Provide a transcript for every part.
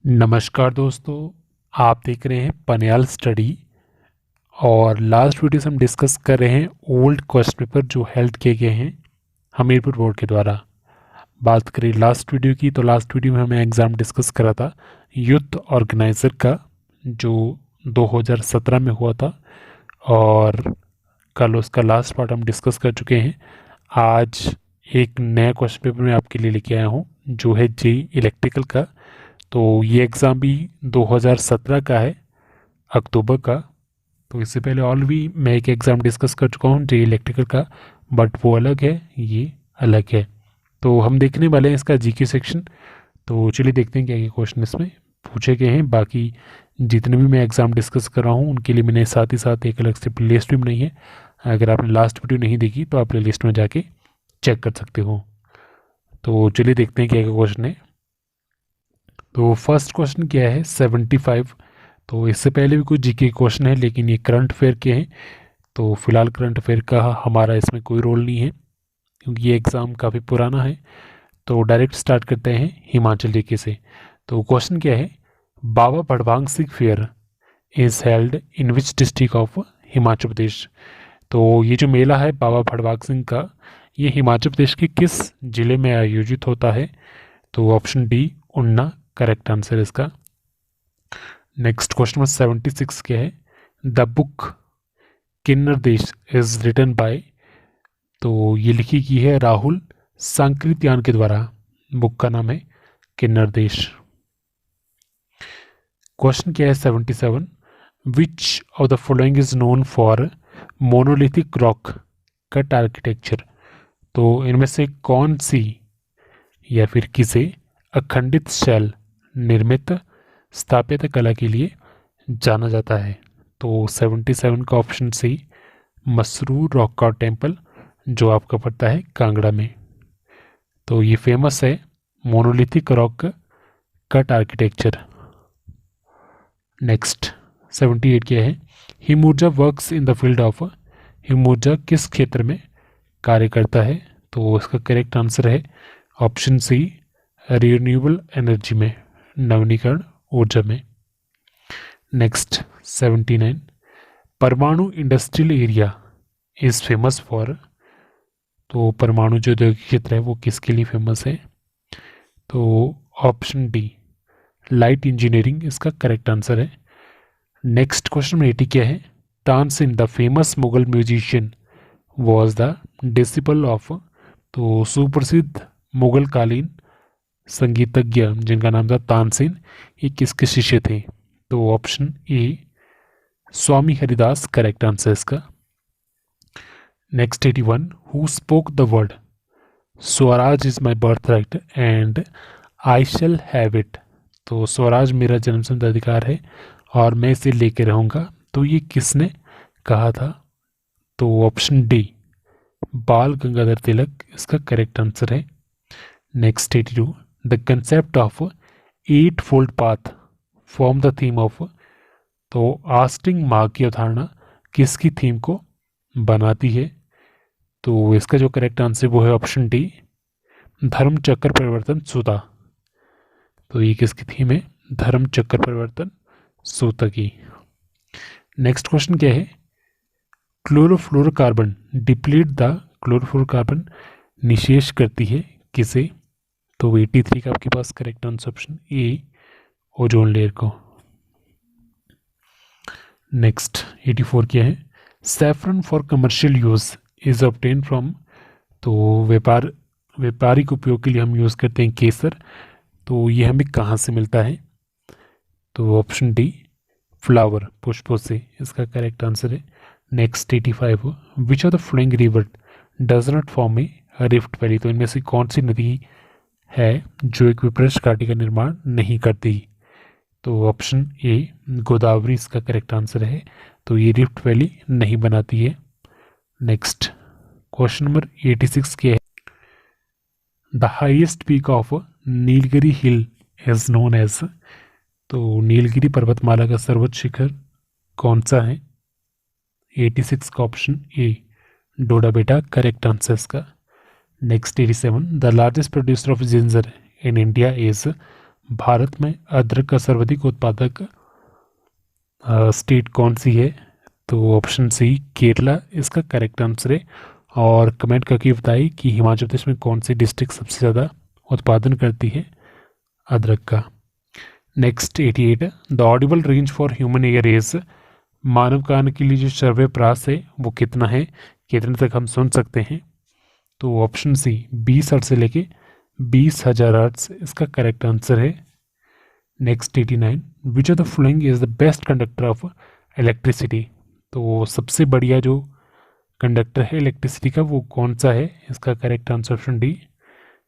नमस्कार दोस्तों, आप देख रहे हैं पनियाल स्टडी। और लास्ट वीडियो से हम डिस्कस कर रहे हैं ओल्ड क्वेश्चन पेपर जो हेल्ड किए गए हैं हमीरपुर बोर्ड के द्वारा। बात करें लास्ट वीडियो की, तो लास्ट वीडियो में हमें एग्ज़ाम डिस्कस करा था यूथ ऑर्गेनाइज़र का, जो 2017 में हुआ था। और कल उसका लास्ट पार्ट हम डिस्कस कर चुके हैं। आज एक नया क्वेश्चन पेपर मैं आपके लिए लेके आया हूँ, जो है जेई इलेक्ट्रिकल का। तो ये एग्ज़ाम भी 2017 का है, अक्टूबर का। तो इससे पहले और भी मैं एक एग्ज़ाम डिस्कस कर चुका हूँ जेई इलेक्ट्रिकल का, बट वो अलग है, ये अलग है। तो हम देखने वाले हैं इसका जीके सेक्शन। तो चलिए देखते हैं क्या क्या क्वेश्चन इसमें पूछे गए हैं। बाकी जितने भी मैं एग्ज़ाम डिस्कस कर रहा हूँ उनके लिए मैंने साथ ही साथ एक अलग से प्ले लिस्ट भी बनाई है। अगर आपने लास्ट वीडियो नहीं देखी तो आप प्ले लिस्ट में जाके चेक कर सकते हो। तो चलिए देखते हैं क्या क्या क्वेश्चन है। तो फर्स्ट क्वेश्चन क्या है, 75। तो इससे पहले भी कुछ जीके क्वेश्चन है, लेकिन ये करंट अफेयर के हैं। तो फिलहाल करंट अफेयर का हमारा इसमें कोई रोल नहीं है, क्योंकि ये एग्ज़ाम काफ़ी पुराना है। तो डायरेक्ट स्टार्ट करते हैं हिमाचल जीके से। तो क्वेश्चन क्या है, Baba Bhadwang Singh fair is held in which district of Himachal Pradesh. तो ये जो मेला है बाबा भड़वांग सिंह का, ये हिमाचल प्रदेश के किस जिले में आयोजित होता है। तो ऑप्शन डी उन्ना करेक्ट आंसर है इसका। नेक्स्ट क्वेश्चन नंबर 76 क्या है, द बुक किन्नर देश इज रिटन बाय। तो ये लिखी गई है राहुल सांकृत्यान के द्वारा। बुक का नाम है किन्नर देश। क्वेश्चन क्या है 77, which of the following is known for monolithic rock cut architecture. तो इनमें से कौन सी या फिर किसे अखंडित शैल निर्मित स्थापत्य कला के लिए जाना जाता है। तो 77 का ऑप्शन सी मसरूर रॉक का टेम्पल, जो आपका पड़ता है कांगड़ा में। तो ये फेमस है monolithic rock cut architecture. Next 78 क्या है, Himurja works in the field of. Himurja किस क्षेत्र में कार्य करता है। तो इसका करेक्ट आंसर है ऑप्शन सी रिन्यूएबल एनर्जी में, नवीनीकरण ऊर्जा में। नेक्स्ट 79, परमाणु industrial area is famous for. तो परमाणु जो औद्योगिक क्षेत्र है वो किसके लिए फेमस है। तो ऑप्शन डी लाइट इंजीनियरिंग इसका करेक्ट आंसर है। नेक्स्ट क्वेश्चन में 80 क्या है, Tansen the famous Mughal musician was the disciple of. तो सुप्रसिद्ध मुगल कालीन संगीतज्ञ जिनका नाम था तानसेन, ये किसके शिष्य थे। तो ऑप्शन ए स्वामी हरिदास करेक्ट आंसर इसका। Next 81, who spoke the word Swaraj is my birth right and I shall have it. तो स्वराज मेरा जन्मसिद्ध अधिकार है और मैं इसे लेके रहूँगा। तो ये किसने कहा था। तो ऑप्शन डी बाल गंगाधर तिलक इसका करेक्ट आंसर है। Next 82, the concept of eight fold path form the theme of. तो आस्टिंग मार्ग की अवधारणा किसकी थीम को बनाती है। तो इसका जो करेक्ट आंसर वो है ऑप्शन डी धर्म चक्र परिवर्तन सूता। तो ये किसकी थीम है, धर्म चक्र परिवर्तन सूता की। नेक्स्ट क्वेश्चन क्या है, क्लोरोफ्लोरोकार्बन डिप्लीट द। क्लोरोफ्लोरोकार्बन निशेष करती है किसे। तो 83 का आपके पास correct answer option A ozone layer को। नेक्स्ट 84 क्या है, saffron for commercial use is obtain from. तो व्यापारिक उपयोग के लिए हम यूज़ करते हैं केसर। तो ये हमें कहाँ से मिलता है। तो ऑप्शन डी फ्लावर पुष्पों से इसका करेक्ट आंसर है। Next 85, which of the flowing river does not form A rift valley. तो इनमें से कौन सी नदी है जो एक विपरीत घाटी का निर्माण नहीं करती। तो ऑप्शन ए गोदावरी इसका करेक्ट आंसर है। तो ये रिफ्ट वैली नहीं बनाती है। नेक्स्ट क्वेश्चन नंबर 86 क्या है, the highest peak of Nilgiri hill is known as. तो नीलगिरी पर्वतमाला का सर्वोच्च शिखर कौन सा है। 86 का ऑप्शन ए डोडा बेटा करेक्ट आंसर इसका। Next 87, the largest producer of ginger in India is. Bharat में अदरक का सर्वाधिक उत्पादक स्टेट कौन सी है? तो ऑप्शन सी केरला इसका करेक्ट आंसर है। और कमेंट करके बताइए कि हिमाचल प्रदेश में कौन सी डिस्ट्रिक्ट सबसे ज़्यादा उत्पादन करती है अदरक का। Next 88 the audible range for human ear is, मानव कान के लिए जो श्रव्य प्रास है वो कितना है, कितने तक हम सुन सकते हैं? तो ऑप्शन सी 20 हर्ट्ज से लेके 20,000 हर्ट्ज इसका करेक्ट आंसर है। Next 89 which of the following is the best conductor of electricity, तो सबसे बढ़िया जो कंडक्टर है इलेक्ट्रिसिटी का वो कौन सा है? इसका करेक्ट आंसर ऑप्शन डी,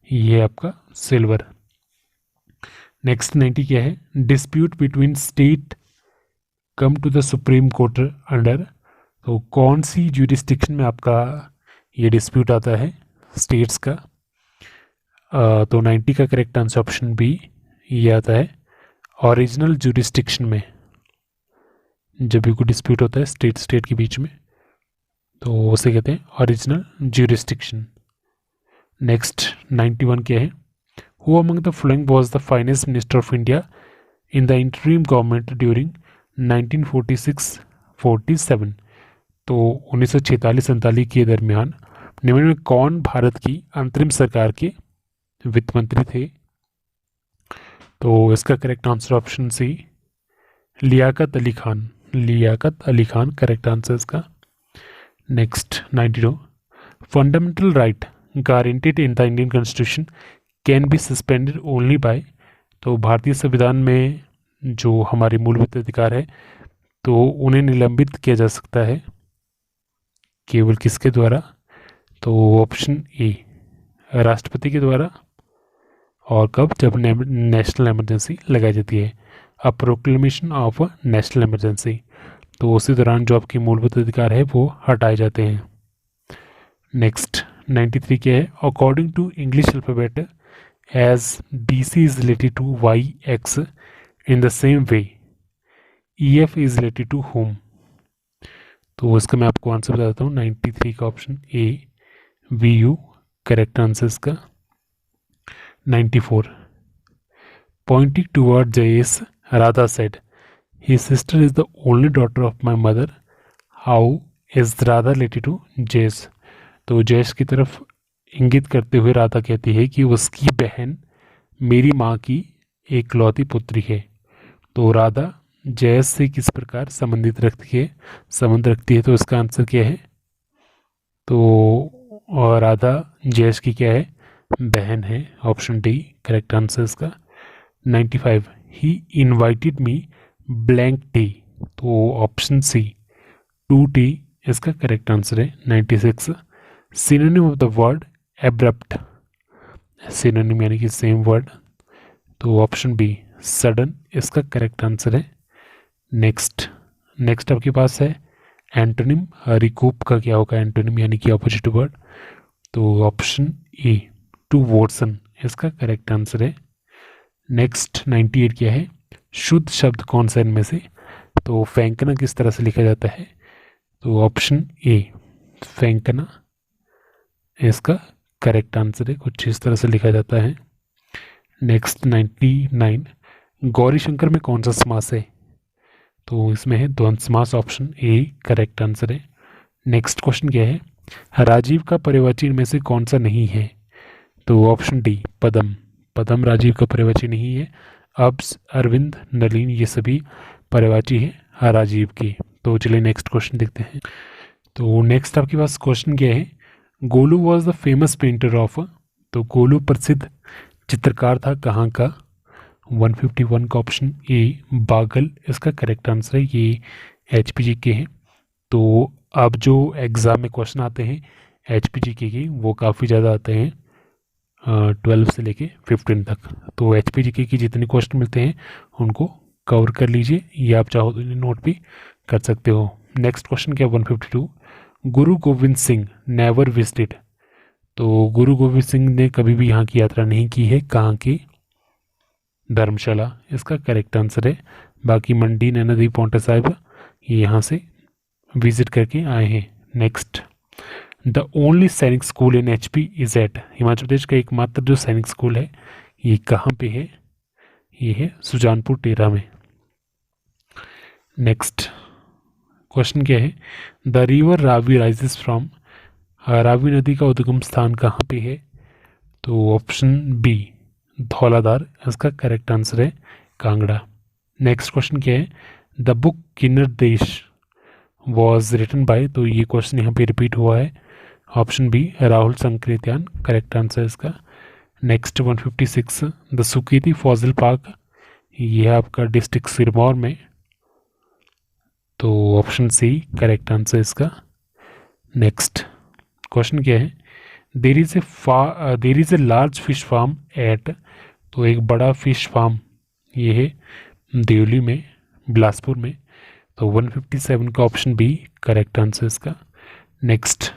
ये आपका सिल्वर। नेक्स्ट 90 क्या है? Dispute between state come to the supreme court under, तो कौन सी ज्यूरिस्डिक्शन में आपका ये डिस्प्यूट आता है स्टेट्स का? तो 90 का करेक्ट आंसर ऑप्शन बी, ये आता है ओरिजिनल ज्यूरिस्डिक्शन में। जब भी कोई डिस्प्यूट होता है स्टेट के बीच में तो उसे कहते हैं ओरिजिनल ज्यूरिस्डिक्शन। नेक्स्ट 91 क्या है? Who among the following was the finance minister of India in the interim government during 1946-47, तो 1946-47 के दरमियान निम्न में कौन भारत की अंतरिम सरकार के वित्त मंत्री थे? तो इसका correct answer option C Liaquat Ali Khan, Liaquat Ali Khan correct answer इसका। Next 92 fundamental right guaranteed in the Indian constitution can be suspended only by, तो भारतीय संविधान में जो हमारे मूलभूत अधिकार है तो उन्हें निलंबित किया जा सकता है केवल किसके द्वारा? तो ऑप्शन ए राष्ट्रपति के द्वारा। और कब? जब नेशनल इमरजेंसी लगाई जाती है, अ प्रोक्लेमेशन ऑफ नेशनल इमरजेंसी, तो उसी दौरान जो आपके मूलभूत अधिकार है वो हटाए जाते हैं। नेक्स्ट 93 क्या है? According to English alphabet as BC is related to YX in the same way EF is related to home, तो इसका मैं आपको आंसर बता देता हूँ। 93 का option A VU correct answer इसका। 94 pointing toward Jayesh Radha said his sister is the only daughter of my mother, how is Radha related to Jayesh, तो जयेश की तरफ इंगित करते हुए राधा कहती है कि उसकी बहन मेरी माँ की एकलौती पुत्री है। तो राधा जयेश से किस प्रकार संबंध रखती है, तो इसका आंसर क्या है? तो राधा जयेश की क्या है? बहन है, ऑप्शन डी करेक्ट आंसर इसका। 95 ही इन्वाइटेड मी ब्लैंक टी, तो ऑप्शन सी 2T इसका करेक्ट आंसर है। 96 synonym of the word abrupt, synonym यानी कि सेम वर्ड, तो ऑप्शन बी सडन इसका करेक्ट आंसर है। नेक्स्ट आपके पास है एंटोनिम, रिकूप का क्या होगा एंटोनिम यानी कि ऑपोजिट वर्ड, तो ऑप्शन ए टू वॉटसन इसका करेक्ट आंसर है। नेक्स्ट 98 क्या है? शुद्ध शब्द कौन सा इनमें से? तो फेंकना किस तरह से लिखा जाता है? तो ऑप्शन ए फेंकना इसका करेक्ट आंसर है, कुछ इस तरह से लिखा जाता है। नेक्स्ट 99 गौरी शंकर में कौन सा समास है? तो इसमें है द्वंद्व समास, ऑप्शन ए करेक्ट आंसर है। नेक्स्ट क्वेश्चन क्या है? राजीव का पर्यायवाची इनमें से कौन सा नहीं है? तो ऑप्शन डी पदम, पदम राजीव का पर्यायवाची नहीं है। अब्स, अरविंद, नलिन ये सभी पर्यायवाची है राजीव की। तो चलिए नेक्स्ट क्वेश्चन देखते हैं। तो नेक्स्ट आपके पास क्वेश्चन क्या है? Golu was the famous painter of, तो गोलू प्रसिद्ध चित्रकार था कहाँ का? 151 का ऑप्शन ए बागल इसका करेक्ट आंसर है, ये HPG के हैं। तो अब जो एग्ज़ाम में क्वेश्चन आते हैं HPG के वो काफ़ी ज़्यादा आते हैं 12 से लेके 15 तक, तो HPG की जितने क्वेश्चन मिलते हैं उनको कवर कर लीजिए, या आप चाहो तो नोट भी कर सकते हो। नेक्स्ट क्वेश्चन क्या 152 गुरु गोविंद सिंह नेवर विजिटेड, तो गुरु गोविंद सिंह ने कभी भी यहाँ की यात्रा नहीं की है, कहाँ की? धर्मशाला इसका करेक्ट आंसर है। बाकी मंडी, नैना देवी, पांवटा साहिब ये यहाँ से विजिट करके आए हैं। Next the only Sainik school in HP is at, Himachal Pradesh का एकमात्र जो सैनिक स्कूल है ये कहाँ पे है? ये है सुजानपुर टेरा में। नेक्स्ट क्वेश्चन क्या है, the river Ravi rises from, Ravi नदी का उद्गम स्थान कहाँ पे है? तो ऑप्शन बी धौलाधार इसका करेक्ट आंसर है, कांगड़ा। नेक्स्ट क्वेश्चन क्या है, द बुक किन्नर देश वॉज रिटन बाय, तो ये क्वेश्चन यहाँ पे रिपीट हुआ है, option B Rahul Sankrityayan correct answer इसका। Next 156 the Suketi fossil park, ये है आपका डिस्ट्रिक्ट सिरमौर में, तो ऑप्शन सी करेक्ट आंसर इसका। नेक्स्ट क्वेश्चन क्या है, there is a large fish farm at, तो एक बड़ा फिश फार्म ये है देवली में, बिलासपुर में, तो 157 का ऑप्शन बी करेक्ट आंसर इसका। Next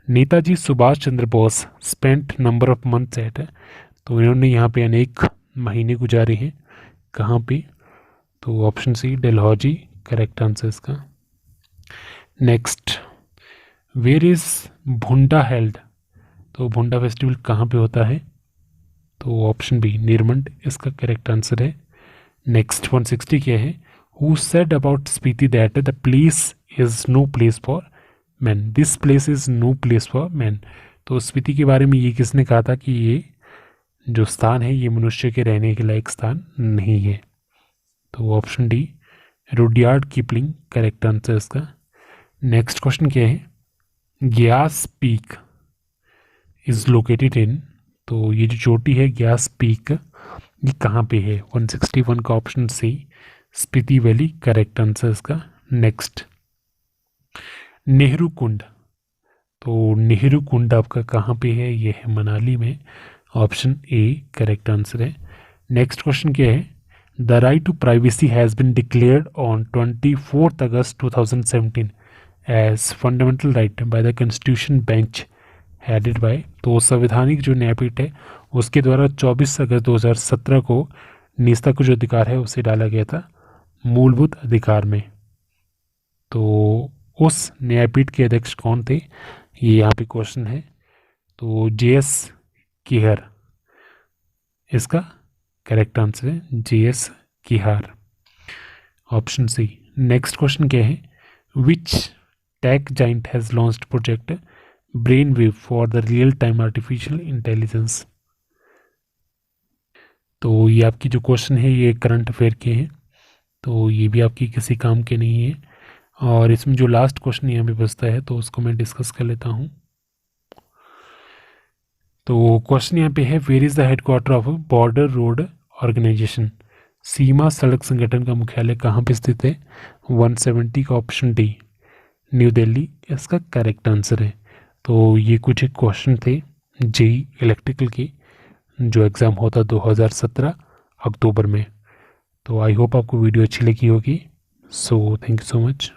Netaji Subhash Chandra Bose spent number of months at, तो इन्होंने यहाँ पे अनेक महीने गुजारे हैं कहाँ पे? तो option C Dalhousie correct answer इसका। Next where is Bhunda held, तो भुंडा फेस्टिवल कहाँ पे होता है? तो ऑप्शन बी निरमंड इसका करेक्ट आंसर है। नेक्स्ट 160 क्या है, who said about Spiti that the place is no place for man, this place is no place for man, तो स्पीति के बारे में ये किसने कहा था कि ये जो स्थान है ये मनुष्य के रहने के लायक स्थान नहीं है? तो option D Rudyard Kipling correct answer इसका। नेक्स्ट क्वेश्चन क्या है, Gyas peak is located in, तो ये जो चोटी है ग्यास पीक ये कहाँ पे है? 161 का option C Spiti valley correct answer इसका। नेक्स्ट नेहरू कुंड, तो नेहरू कुंड आपका कहाँ पे है? ये है मनाली में, ऑप्शन ए करेक्ट आंसर है। नेक्स्ट क्वेश्चन क्या है, the right to privacy has been declared on 24 August 2017 as fundamental right by the constitution bench headed by, तो संवैधानिक जो न्यायपीठ है उसके द्वारा 24 अगस्त 2017 को निजता को जो अधिकार है उसे डाला गया था मूलभूत अधिकार में। तो उस न्यायपीठ के अध्यक्ष कौन थे, ये यहाँ पे क्वेश्चन है, तो JS किहर इसका करेक्ट आंसर है, JS Khehar option C. Next question क्या है, which tech giant has launched project brain wave for the real time artificial intelligence, तो ये आपकी जो क्वेश्चन है ये करंट अफेयर के हैं, तो ये भी आपकी किसी काम के नहीं है। और इसमें जो लास्ट क्वेश्चन यहाँ पे बचता है तो उसको मैं डिस्कस कर लेता हूँ। तो क्वेश्चन यहाँ पे है, where is the headquarter of border road organisation, सीमा सड़क संगठन का मुख्यालय कहाँ पे स्थित है? 170 का ऑप्शन डी न्यू दिल्ली इसका करेक्ट आंसर है। तो ये कुछ एक क्वेश्चन थे JEE इलेक्ट्रिकल के जो एग्ज़ाम होता 2017 अक्टूबर में। तो आई होप आपको वीडियो अच्छी लगी होगी। So thank you so much.